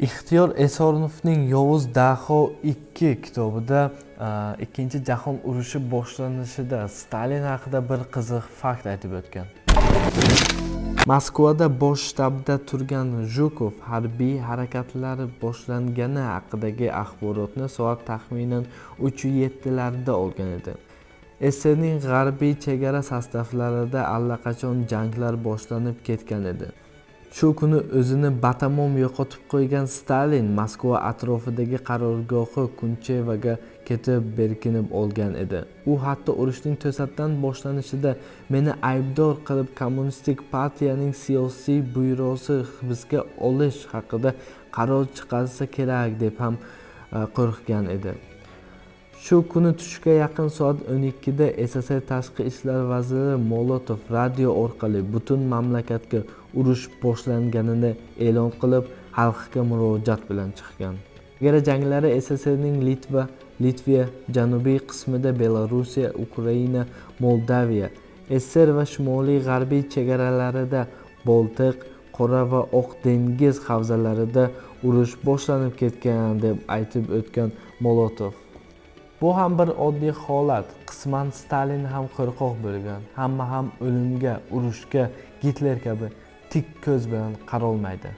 Ixtiyor Esonovning Yovuz Daho 2 kitobida Ikkinchi jahon urushi boshlanishida Stalin haqida bir qiziq fakt aytib o'tgan. Moskvada bosh shtabda turgan Zhukov harbiy harakatlar boshlangani haqidagi axborotni soat taxminan 3:07 larda olgan edi. SSRning g'arbiy chegara sostavlarida allaqachon janglar boshlanib ketgan edi. Shu kuni o'zini batamom yo'qotib qo'ygan Stalin Moskva atrofidagi qarorgohi Kunchevaga ketib berkinib olgan edi. U hatto urushning to'satdan boshlanishida meni aybdor qilib kommunistik partiyaning siyosiy byurosi hibsga olish haqida qaror chiqarsa kerak deb ham qo'rqgan edi. Shu kuni tushga yaqin soat 12 da SSR tashqi ishlar vaziri Molotov radio orqali butun mamlakatga urush boshlanganini e'lon qilib, xalqqa murojaat bilan chiqqan. Chegara janglari SSRning Litva, janubiy qismida Belorussiya, Ukraina, Moldaviya, SSR va shimoliy g'arbiy chegaralarida Boltiq, Qora va Oq dengiz havzalarida urush boshlanib ketgan deb aytib o'tgan Molotov. Bu ham bir oddiy holat. Qisman Stalin ham qo'rqoq bo'lgan. Hamma ham o'limga, urushga Gitler kabi tik ko'z bilan qarolmaydi.